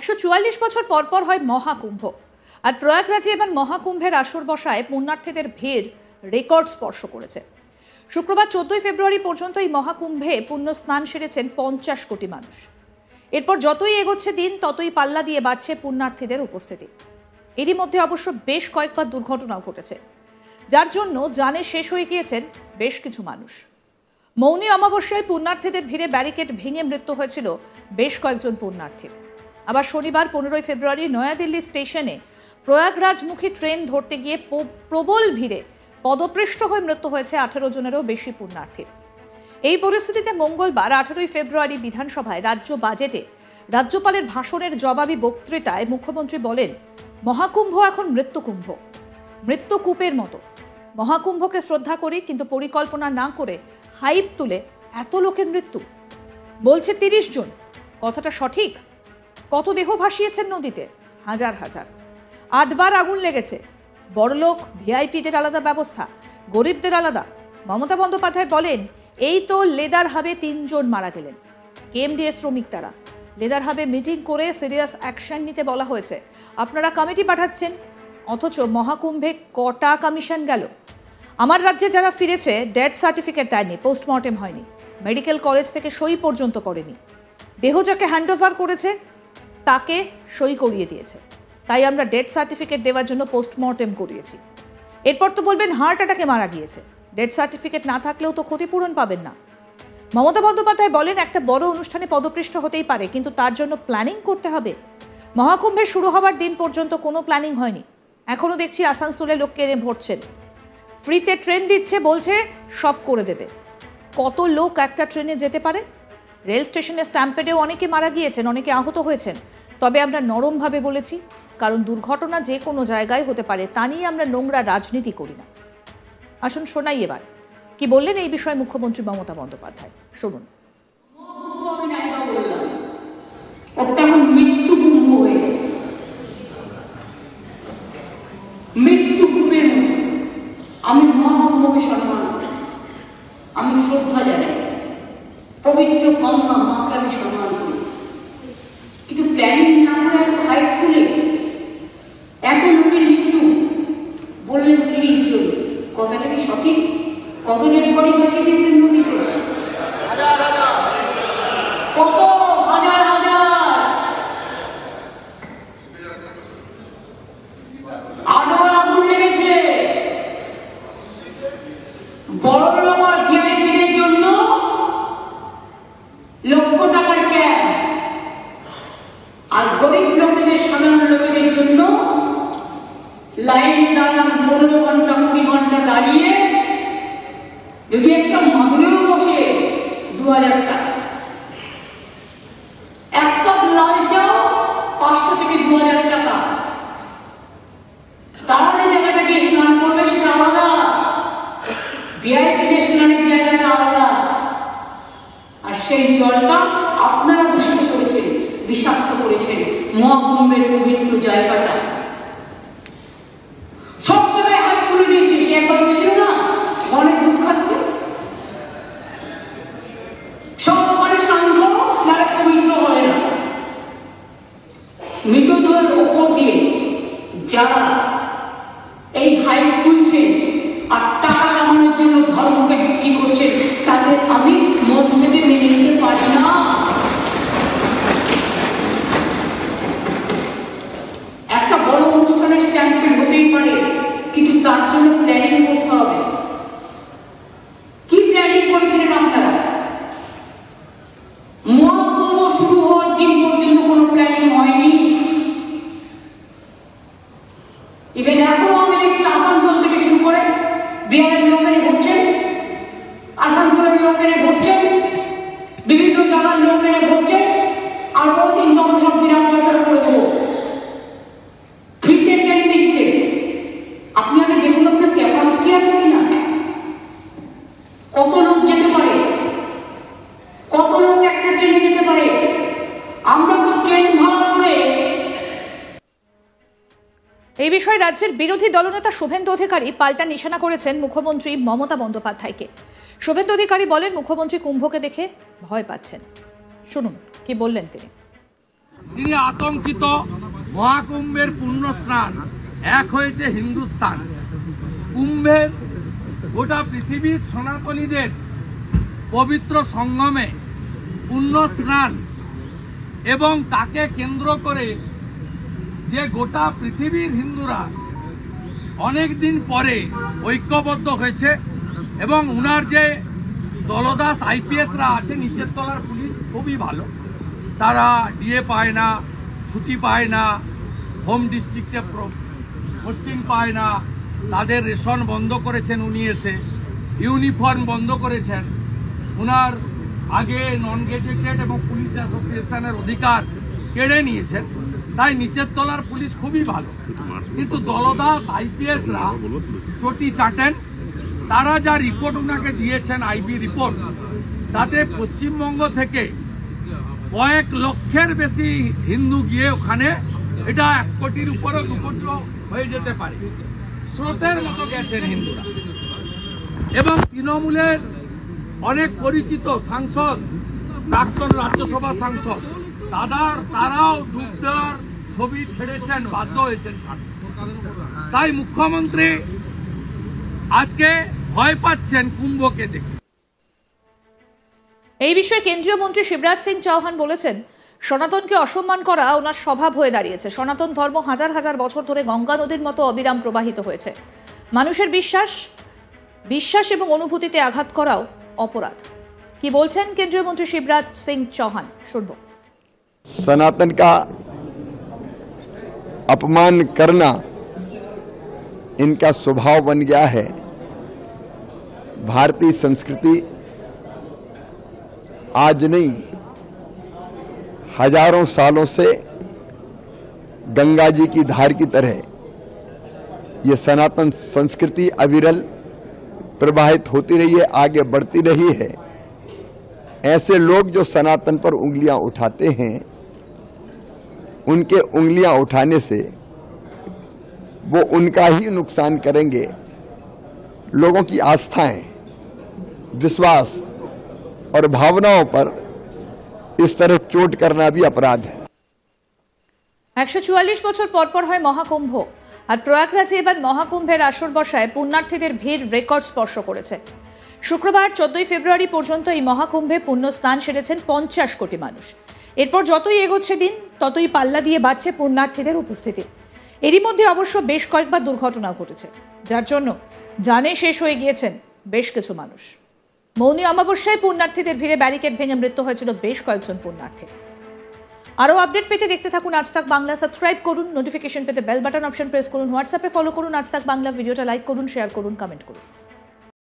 144 বছর পরপর হয় মহাকুম্ভ। আর প্রয়াগরাজে এবার মহাকুম্ভের আসর বসায় পুণ্যার্থীদের ভিড় রেকর্ড স্পর্শ করেছে। শুক্রবার 14 ফেব্রুয়ারি পর্যন্ত এই মহাকুম্ভে পুণ্য স্নান সেরেছেন 50 কোটি মানুষ। এরপর যতই এগোচ্ছে দিন ততই পাল্লা দিয়ে বাড়ছে পুণ্যার্থীদের উপস্থিতি। এরই মধ্যে অবশ্য বেশ কয়েকবার দুর্ঘটনাও ঘটেছে, যার জন্য জানে শেষ হয়ে গিয়েছেন বেশ কিছু মানুষ। মৌনী অমাবস্যায় পুণ্যার্থীদের ভিড়ে ব্যারিকেড ভেঙে মৃত্যু হয়েছিল বেশ কয়েকজন পুণ্যার্থীর। আবার শনিবার 15 ফেব্রুয়ারি নয়াদিল্লি স্টেশনে প্রয়াগরাজমুখী ট্রেন ধরতে গিয়ে প্রবল ভিড়ে পদপৃষ্ঠ হয়ে মৃত্যু হয়েছে 18 জনেরও বেশি পুণ্যার্থীর। এই পরিস্থিতিতে মঙ্গলবার 18 ফেব্রুয়ারি বিধানসভায় রাজ্য বাজেটে রাজ্যপালের ভাষণের জবাবি বক্তৃতায় মুখ্যমন্ত্রী বলেন, মহাকুম্ভ এখন মৃত্যুকুম্ভ, মৃত্যুকূপের মতো। মহাকুম্ভকে শ্রদ্ধা করি, কিন্তু পরিকল্পনা না করে হাইপ তুলে এত লোকের মৃত্যু। বলছে 30 জন, কথাটা সঠিক? কত দেহ ভাসিয়েছেন নদীতে? হাজার হাজার। 8 বার আগুন লেগেছে। বড়লোক ভিআইপিদের আলাদা ব্যবস্থা, গরিবদের আলাদা। মমতা বন্দ্যোপাধ্যায় বলেন, এই তো লেদার হাবে 3 জন মারা গেলেন। কেএমডিএ শ্রমিক তারা। লেদার হাবে মিটিং করে সিরিয়াস অ্যাকশন নিতে বলা হয়েছে। আপনারা কমিটি পাঠাচ্ছেন, অথচ মহাকুম্ভে কটা কমিশন গেল? আমার রাজ্যে যারা ফিরেছে ডেথ সার্টিফিকেট দেয়নি, পোস্টমর্টেম হয়নি, মেডিকেল কলেজ থেকে সই পর্যন্ত করেনি। দেহ যাকে হ্যান্ডওভার করেছে তাকে সই করিয়ে দিয়েছে, তাই আমরা ডেথ সার্টিফিকেট দেওয়ার জন্য পোস্টমর্টেম করিয়েছি। এরপর তো বলবেন হার্ট অ্যাটাকে মারা গিয়েছে। ডেথ সার্টিফিকেট না থাকলেও তো ক্ষতিপূরণ পাবেন না। মমতা বন্দ্যোপাধ্যায় বলেন, একটা বড় অনুষ্ঠানে পদপৃষ্ঠ হতেই পারে, কিন্তু তার জন্য প্ল্যানিং করতে হবে। মহাকুম্ভের শুরু হওয়ার দিন পর্যন্ত কোনো প্ল্যানিং হয়নি। এখনো দেখছি আসানসোলে লোককে এনে ভরছেন, ফ্রিতে ট্রেন দিচ্ছে, বলছে সব করে দেবে। কত লোক একটা ট্রেনে যেতে পারে? রেল স্টেশনে স্ট্যাম্পেডেও অনেকে মারা গিয়েছেন, অনেকে আহত হয়েছেন। তবে আমরা নরমভাবে বলেছি, কারণ দুর্ঘটনা যে কোনো জায়গায় হতে পারে, তা নিয়ে আমরা নোংরা রাজনীতি করি না। আসুন শোনাই এবার কি বললেন এই বিষয়ে মুখ্যমন্ত্রী মমতা বন্দ্যোপাধ্যায়। শুনুন। আমি মহাকুম্ভকে সম্মান করি, আমি শ্রদ্ধা জানাই, পবিত্র গঙ্গা মাকে আমি সম্মান করি, কিন্তু প্ল্যানিং না করে এত হাইপ তুলে এত লোকের মৃত্যু বললেন 30 জন, কথাটা কি সঠিক? কত ডেড বডি ভাসিয়ে দিয়েছেন নদীতে? কত হাজার হাজার। আবার আগুন লেগেছে। বড় লোক আর ভিআইপিদের জন্য লক্ষ টাকার ক্যাব, আর গরিব লোকেদের, সাধারণ লোকেদের জন্য লাইনে দাঁড়ান 15 ঘন্টা 20 ঘন্টা দাঁড়িয়ে, যদি একটা মাদুরেও বসে 2000 টাকা। এক কাপ লাল চাও 500 থেকে 2000 টাকা। তারা যে জায়গাটা গিয়ে স্নান করবে সেটা আলাদা, ভিআইপিদের স্নানের জায়গাটা আলাদা। আর সেই জলটা আপনারা দূষিত করেছেন, বিষাক্ত করেছেন মহাকুম্ভের পবিত্র জায়গাটা। সব জায়গায় হাত তুলে দিয়েছে। সে একবার হয়েছিল না, গণেশ দুধ খাচ্ছে, সব ওখানে শান্ত, নারে পবিত্র হয় না। মৃতদেহের ওপর দিয়ে যারা এই হাইপ তুলছে আর টাকা কামানোর জন্য ধর্মকে বিক্রি করছে, তাদের আমি মন থেকে মেনে নিতে পারি না। একটা বড় অনুষ্ঠানের স্ট্যাম্পেড হতেই পারে, কিন্তু তার জন্য প্ল্যানিং করতে হবে। কি প্ল্যানিং করেছিলেন আপনারা? মহাকুম্ভ শুরু হওয়ার দিন পর্যন্ত কোনো প্ল্যানিং হয়নি। ইভেন এখন আমি দেখছি আসানসোল থেকে শুরু করে বিহারের লোকেরা ঘুরছেন, আসানসোলের লোকেরা ঘুরছেন, বিভিন্ন জায়গার লোকেরা ঘুরছেন, আর বলছেন জনসব বিনা পয়সা করে দেবো, ফ্রিতে ট্রেন দিচ্ছে। আপনি আগে দেখুন আপনার ক্যাপাসিটি আছে কিনা, কত লোক যেতে পারে, কত লোক একটা ট্রেনে যেতে পারে। আমরা তো ট্রেন ভাড়া করে। এই বিষয়ে রাজ্যের বিরোধী দলনেতা শুভেন্দু অধিকারী পাল্টা নিশানা করেছেন মুখ্যমন্ত্রী মমতা বন্দ্যোপাধ্যায়কে। শুভেন্দু অধিকারী বলেন, মুখ্যমন্ত্রী কুম্ভকে দেখে ভয় পাচ্ছেন। শুনুন কি বললেন তিনি। তিনি আতঙ্কিত। মহাকুম্ভের পুণ্য স্নান এক হয়েছে হিন্দুস্তান। কুম্ভের গোটা পৃথিবীর সনাতনীদের পবিত্র সঙ্গমে পুণ্য স্নান এবং তাকে কেন্দ্র করে যে গোটা পৃথিবীর হিন্দুরা অনেক দিন পরে ঐক্যবদ্ধ হয়েছে এবং উনার যে দলদাস আইপিএসরা আছে, নিচের তলার পুলিশ খুবই ভালো, তারা ডিএ পায় না, ছুটি পায় না, হোম ডিস্ট্রিক্টে পোস্টিং পায় না, তাদের রেশন বন্ধ করেছেন উনি এসে, ইউনিফর্ম বন্ধ করেছেন, উনার আগে নন গেজেটেড এবং পুলিশ অ্যাসোসিয়েশনের অধিকার কেড়ে নিয়েছেন। তাই নিচের তলার পুলিশ খুবই ভালো, কিন্তু দলদাস আইপিএসরা চটি চাটেন। তারা যা রিপোর্ট ওনাকে দিয়েছেন, আইবি রিপোর্ট, তাতে পশ্চিমবঙ্গ থেকে কয়েক লক্ষের বেশি হিন্দু গিয়ে ওখানে, এটা 1 কোটির উপরে 2 কোটি হয়ে যেতে পারে, স্রোতের মতো গেছেন হিন্দুরা। এবং তৃণমূলের অনেক পরিচিত সাংসদ, প্রাক্তন রাজ্যসভা সাংসদ, তারাও ডুব দেওয়ার ছবি ছেড়েছেন, বাধ্য হয়েছেন ছাড়তে। তাই মুখ্যমন্ত্রী আজকে ভয় পাচ্ছেন কুম্ভকে দেখে। এই বিষয়ে কেন্দ্রীয় মন্ত্রী শিবরাজ সিং চৌহান বলেছেন, সনাতনকে অসম্মান করা ওনার স্বভাব হয়ে দাঁড়িয়েছে। সনাতন ধর্ম হাজার হাজার বছর ধরে গঙ্গা নদীর মতো অবিরাম প্রবাহিত হয়েছে। মানুষের বিশ্বাস এবং অনুভূতিতে আঘাত করাও অপরাধ। কি বলছেন কেন্দ্রীয় মন্ত্রী শিবরাজ সিং চৌহান, শুনবো। सनातन का अपमान करना इनका स्वभाव बन गया है। भारतीय संस्कृति आज नहीं, हजारों सालों से गंगा जी की धार की तरह ये सनातन संस्कृति अविरल प्रवाहित होती रही है, आगे बढ़ती रही है। ऐसे लोग जो सनातन पर उंगलियां उठाते हैं, उनके उंगलियां उठाने से वो उनका ही नुकसान करेंगे। लोगों की आस्थाएं, विश्वास और भावनाओं पर इस तरह चोट करना भी अपराध है। 144 বছর পর হয় মহাকুম্ভ, আর প্রয়াগরাজে এবার মহাকুম্ভের আসর বসায় পুণ্যার্থীদের ভিড় রেকর্ড স্পর্শ করেছে। শুক্রবার 14 ফেব্রুয়ারি পর্যন্ত এই মহাকুম্ভে পুণ্য স্নান সেরেছেন 50 কোটি মানুষ। এরপর যতই এগোচ্ছে দিন, ততই পাল্লা দিয়ে বাড়ছে পুণ্যার্থীদের উপস্থিতি। এরই মধ্যে অবশ্য বেশ কয়েকবার দুর্ঘটনা ঘটেছে, যার জন্য জানে শেষ হয়ে গিয়েছেন বেশ কিছু মানুষ। মৌনী অমাবস্যায় পুণ্যার্থীদের ভিড়ে ব্যারিকেড ভেঙে মৃত্যু হয়েছিল বেশ কয়েকজন পুণ্যার্থী। আরও আপডেট পেতে দেখতে থাকুন আজ তাক বাংলা, সাবস্ক্রাইব করুন, নোটিফিকেশন পেতে বেল বাটন অপশন প্রেস করুন, হোয়াটসঅ্যাপে ফলো করুন আজ তাক বাংলা, ভিডিওটা লাইক করুন, শেয়ার করুন, কমেন্ট করুন।